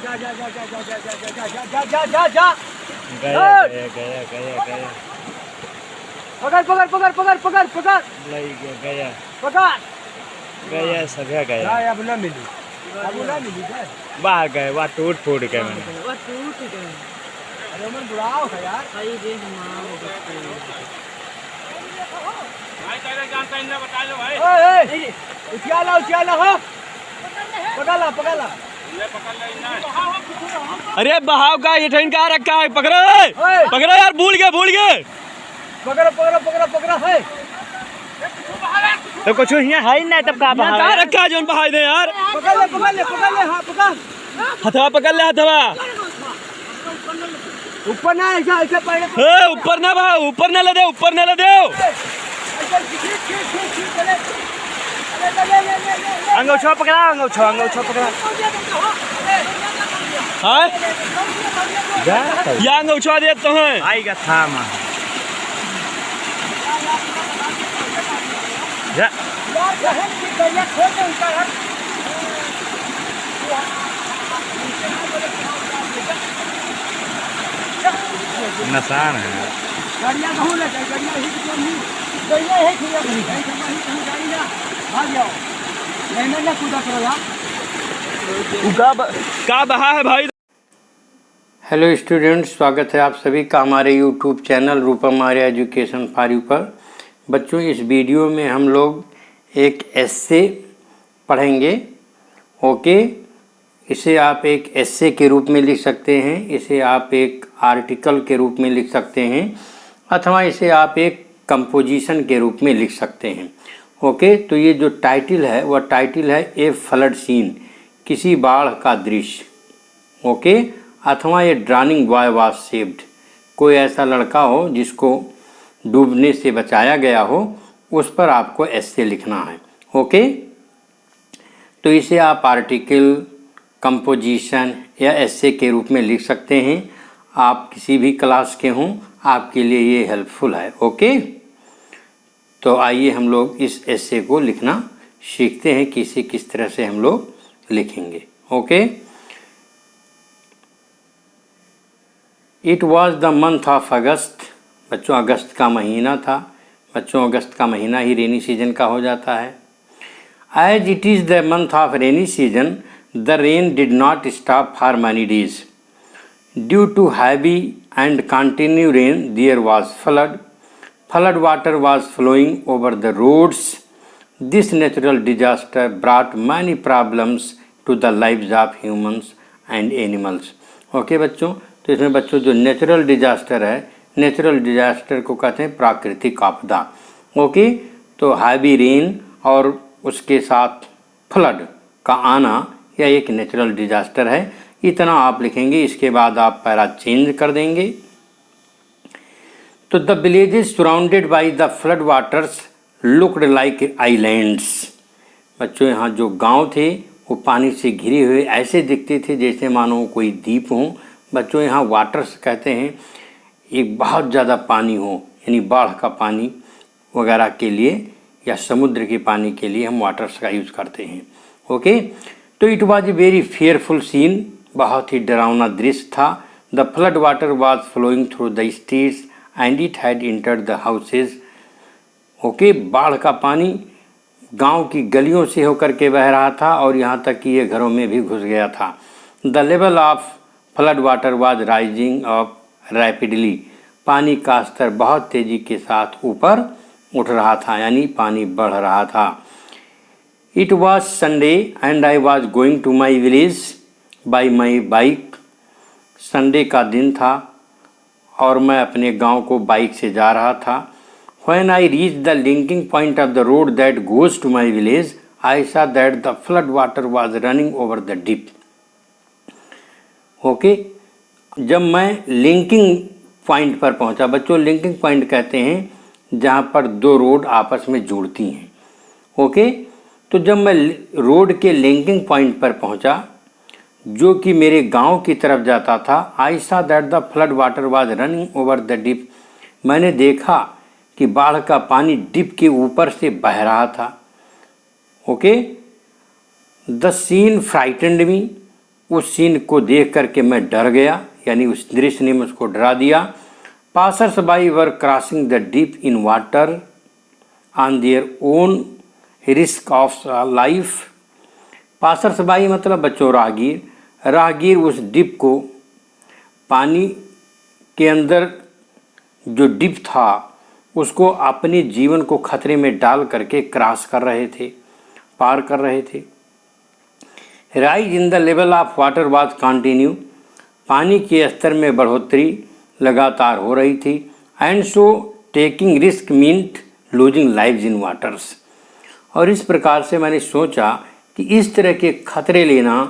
जा। गया गया गया गया गया पकड़ पकड़ पकड़ पकड़ पकड़ पकड़ लई गया पकड़ गया सभ्या गया अब ना मिली बाहर गए वहाँ टूट फूट गए मैंने वो टूट गए। अरे मन बुलाओ है यार भाई रे हमारे बच्चे। भाई तेरे जान का इंदा बता लो भाई ए उठिया ला हो पकड़ ला अरे बहाव का ये ट्रेन कहाँ रखा है पकड़ो पकड़ो यार भूल गए पकड़ है तो कुछ यहाँ है ही नहीं तब कहाँ रखा है जोन बहाई दे यार पकड़ ले हाँ पकड़ हथवा पकड़ ले हथवा ऊपर ना ऐसा पकड़ ऊपर ना बहा ऊपर ना ले दे अंगूठा पकड़ा हाँ या अंगूठा दे तो है आएगा था माँ जा नसान है गाड़ियाँ कहूँ ले जाए गाड़ियाँ है कि भाग जाओ नहीं ना कूदा करो यार का बहा है भाई। हेलो स्टूडेंट्स, स्वागत है आप सभी का हमारे YouTube channel Rupam Arya education for you पर। बच्चों, इस वीडियो में हम लोग एक एस्से पढ़ेंगे। ओके, इसे आप एक एस्से के रूप में लिख सकते हैं, इसे आप एक आर्टिकल के रूप में लिख सकते हैं, अथवा इसे आप एक कंपोजिशन के रूप में लिख सकते हैं। ओके, तो ये जो टाइटल है वह टाइटल है ए फ्लड सीन, किसी बाढ़ का दृश्य। ओके, अथवा ये ड्राउनिंग बॉय वाज सेव्ड, कोई ऐसा लड़का हो जिसको डूबने से बचाया गया हो, उस पर आपको एस्से लिखना है। ओके, तो इसे आप आर्टिकल, कंपोजिशन या एस्से के रूप में लिख सकते हैं। आप किसी भी क्लास के हों, आपके लिए ये हेल्पफुल है। ओके, तो आइए हम लोग इस एस्से को लिखना सीखते हैं कि इसे किस तरह से हम लोग लिखेंगे। Okay, it was the month of अगस्त। बच्चों, अगस्त का महीना था। बच्चों, अगस्त का महीना ही रेनी सीजन का हो जाता है। As it is the month of rainy season, the rain did not stop for many days. Due to heavy and continue rain there was flood. Flood water was flowing over the roads. This natural disaster brought many problems to the lives of humans and animals. Okay बच्चों, तो इसमें बच्चों जो natural disaster है, natural disaster को कहते हैं प्राकृतिक आपदा। ओके, तो हैवी रेन और उसके साथ फ्लड का आना यह एक नेचुरल डिजास्टर है। इतना आप लिखेंगे, इसके बाद आप पैरा चेंज कर देंगे। तो the villages surrounded by the flood waters looked like islands. बच्चों, यहाँ जो गांव थे वो पानी से घिरे हुए ऐसे दिखते थे जैसे मानो कोई द्वीप हो। बच्चों, यहाँ वाटर्स कहते हैं एक बहुत ज़्यादा पानी हो, यानी बाढ़ का पानी वगैरह के लिए या समुद्र के पानी के लिए हम वाटर्स का यूज़ करते हैं। ओके, तो it was a very fearful scene, बहुत ही डरावना दृश्य था। The flood water was flowing through the streets and it had entered the houses. Okay, बाढ़ का पानी गांव की गलियों से होकर के बह रहा था और यहाँ तक कि ये घरों में भी घुस गया था। The level of flood water was rising up rapidly. पानी का स्तर बहुत तेज़ी के साथ ऊपर उठ रहा था, यानी पानी बढ़ रहा था। It was Sunday and I was going to my village by my bike. Sunday का दिन था और मैं अपने गांव को बाइक से जा रहा था। When I reached the linking point of the road that goes to my village, I saw that the flood water was running over the dip. Okay, जब मैं लिंकिंग पॉइंट पर पहुंचा, बच्चों लिंकिंग पॉइंट कहते हैं जहां पर दो रोड आपस में जुड़ती हैं। ओके, तो जब मैं रोड के लिंकिंग पॉइंट पर पहुंचा जो कि मेरे गांव की तरफ जाता था, I saw that the flood water was running over the dip. मैंने देखा कि बाढ़ का पानी डिप के ऊपर से बह रहा था। ओके, द सीन फ्राइटेंड मी। उस सीन को देख करके मैं डर गया, यानी उस दृश्य ने मुझको डरा दिया। Passers by were crossing the deep in water on their own risk of life. Passers by मतलब बच्चों राहगीर। राहगीर उस डिप को, पानी के अंदर जो डिप था उसको अपने जीवन को खतरे में डाल करके क्रॉस कर रहे थे, पार कर रहे थे। Rise in the level of water was continue, पानी के स्तर में बढ़ोतरी लगातार हो रही थी। And so taking risk meant losing lives in waters. और इस प्रकार से मैंने सोचा कि इस तरह के खतरे लेना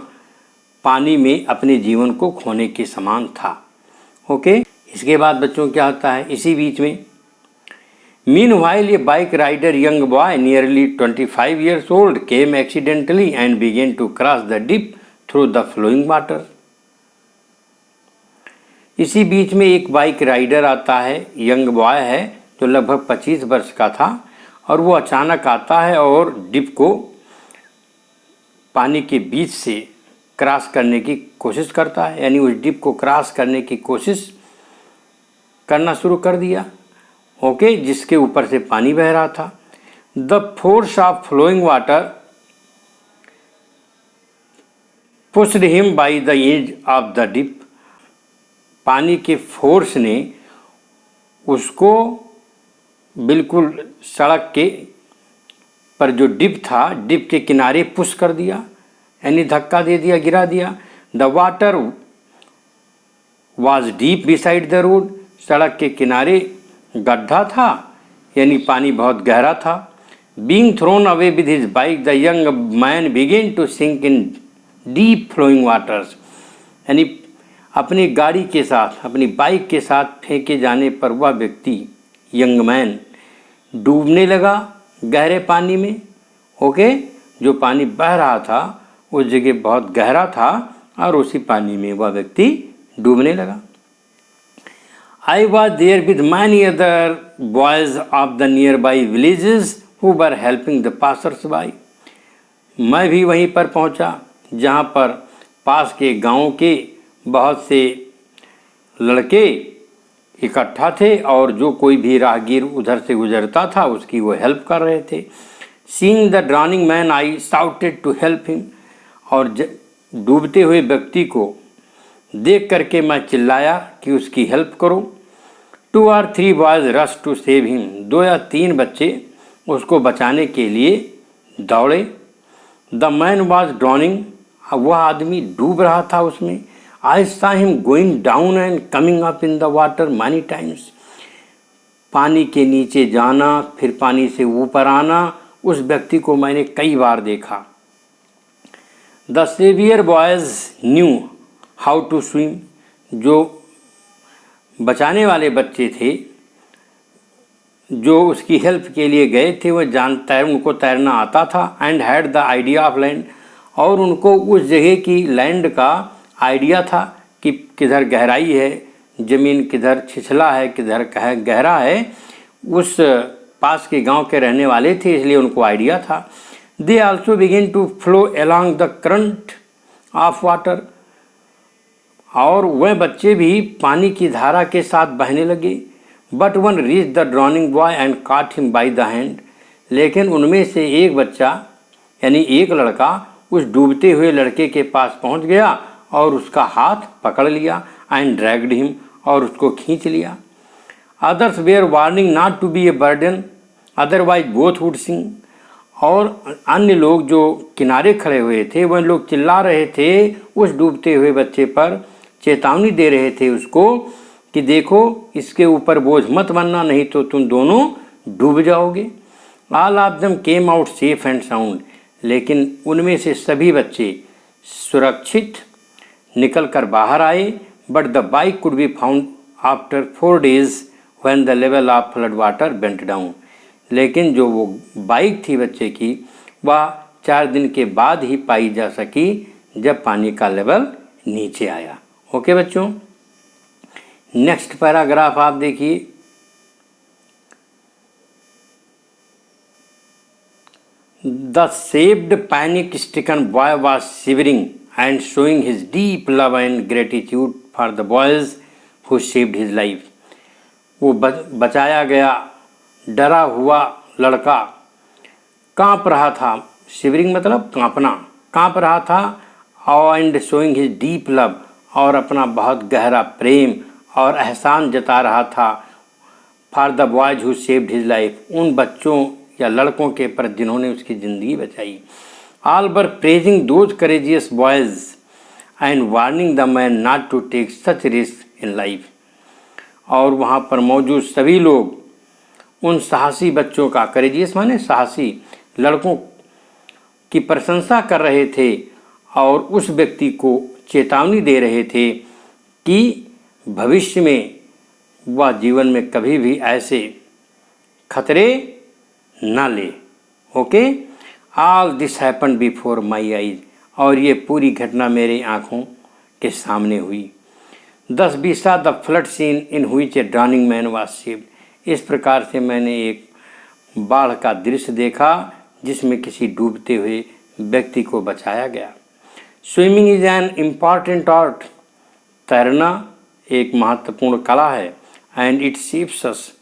पानी में अपने जीवन को खोने के समान था। ओके, इसके बाद बच्चों क्या होता है, इसी बीच में Meanwhile, a bike rider, young boy, nearly 25 years old, came accidentally and began to cross the dip through the flowing water. इसी बीच में एक बाइक राइडर आता है, यंग बॉय है जो लगभग 25 वर्ष का था, और वो अचानक आता है और डिप को पानी के बीच से क्रॉस करने की कोशिश करता है, यानी उस डिप को क्रॉस करने की कोशिश करना शुरू कर दिया। ओके, जिसके ऊपर से पानी बह रहा था। The force of flowing water pushed him by the edge of the dip. पानी के फोर्स ने उसको बिल्कुल सड़क के पर जो डिप था, डिप के किनारे पुश कर दिया, यानी धक्का दे दिया, गिरा दिया। The water was deep beside the road. सड़क के किनारे गड्ढा था, यानी पानी बहुत गहरा था। Being thrown away with his bike the young man began to sink in deep flowing waters. यानी अपनी गाड़ी के साथ, अपनी बाइक के साथ फेंके जाने पर वह व्यक्ति, यंग मैन, डूबने लगा गहरे पानी में। ओके, जो पानी बह रहा था उस जगह बहुत गहरा था और उसी पानी में वह व्यक्ति डूबने लगा। I was there with many other boys of the nearby villages who were helping the passers-by. मैं भी वहीं पर पहुंचा जहां पर पास के गांव के बहुत से लड़के इकट्ठा थे और जो कोई भी राहगीर उधर से गुजरता था उसकी वो हेल्प कर रहे थे। Seeing the drowning man, I shouted to help him. और डूबते हुए व्यक्ति को देख करके मैं चिल्लाया कि उसकी हेल्प करो। 2 or 3 boys rushed to save him. 2 या 3 बच्चे उसको बचाने के लिए दौड़े। The man was drowning. वह आदमी डूब रहा था उसमें। I saw him going down and coming up in the water many times. पानी के नीचे जाना फिर पानी से ऊपर आना, उस व्यक्ति को मैंने कई बार देखा। The savior boys knew how to swim. जो बचाने वाले बच्चे थे जो उसकी हेल्प के लिए गए थे वह उनको तैरना आता था। And had the idea of land, और उनको उस जगह की लैंड का आइडिया था कि किधर गहराई है, ज़मीन किधर छिछला है, किधर गहरा है। उस पास के गांव के रहने वाले थे, इसलिए उनको आइडिया था। They also begin to flow along the current of water, और वह बच्चे भी पानी की धारा के साथ बहने लगे। But one reach the drowning boy and काट हिम बाई द हैंड। लेकिन उनमें से एक बच्चा, यानी एक लड़का, उस डूबते हुए लड़के के पास पहुंच गया और उसका हाथ पकड़ लिया। एंड ड्रैग्ड हिम, और उसको खींच लिया। Others were warning not to be a burden, otherwise both would sink. और अन्य लोग जो किनारे खड़े हुए थे वह लोग चिल्ला रहे थे उस डूबते हुए बच्चे पर, चेतावनी दे रहे थे उसको कि देखो इसके ऊपर बोझ मत बनना, नहीं तो तुम दोनों डूब जाओगे। All of them came out safe and sound. लेकिन उनमें से सभी बच्चे सुरक्षित निकल कर बाहर आए। But the bike could be found after 4 days when the level of flood water went down. लेकिन जो वो बाइक थी बच्चे की, वह 4 दिन के बाद ही पाई जा सकी जब पानी का लेवल नीचे आया। ओके बच्चों, नेक्स्ट पैराग्राफ आप देखिए। The saved panic स्टिकन boy was shivering and showing his deep love and gratitude for the boys who saved his life. वो बचाया गया डरा हुआ लड़का कांप रहा था, शिवरिंग मतलब कांपना, कांप रहा था, and showing his deep love, और अपना बहुत गहरा प्रेम और एहसान जता रहा था for the boys who saved his life, उन बच्चों या लड़कों के पर जिन्होंने उसकी ज़िंदगी बचाई. All were praising those courageous boys and warning the man not to take such risk in life. और वहाँ पर मौजूद सभी लोग उन साहसी बच्चों का, करेजियस माने साहसी लड़कों की प्रशंसा कर रहे थे और उस व्यक्ति को चेतावनी दे रहे थे कि भविष्य में वह जीवन में कभी भी ऐसे खतरे न ले. Okay, all this happen before my eyes, और ये पूरी घटना मेरे आँखों के सामने हुई. Thus we saw the flood scene in which a drowning man was saved. इस प्रकार से मैंने एक बाढ़ का दृश्य देखा जिसमें किसी डूबते हुए व्यक्ति को बचाया गया. Swimming is an important art. तैरना एक महत्वपूर्ण कला है. एंड इट सेव्स अस,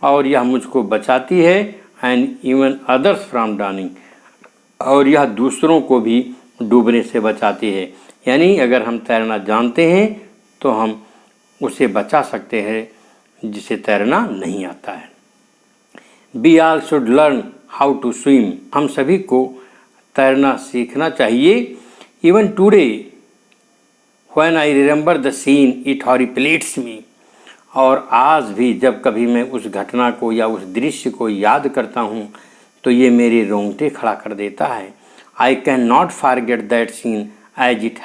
और यह मुझको बचाती है. And even others from drowning, और यह दूसरों को भी डूबने से बचाती है. यानी अगर हम तैरना जानते हैं तो हम उसे बचा सकते हैं जिसे तैरना नहीं आता है. We all should learn how to swim. हम सभी को तैरना सीखना चाहिए. Even today when I remember the scene it horripilates me. और आज भी जब कभी मैं उस घटना को या उस दृश्य को याद करता हूँ तो ये मेरे रोंगटे खड़ा कर देता है. I can not forget that scene as it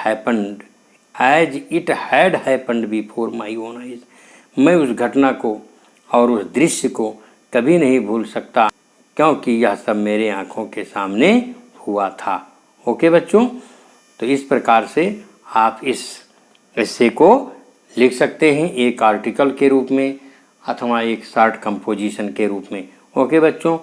had happened before my own eyes. मैं उस घटना को और उस दृश्य को कभी नहीं भूल सकता क्योंकि यह सब मेरे आँखों के सामने हुआ था. ओके बच्चों, तो इस प्रकार से आप इस हिस्से को लिख सकते हैं एक आर्टिकल के रूप में अथवा एक शॉर्ट कंपोजिशन के रूप में. ओके बच्चों,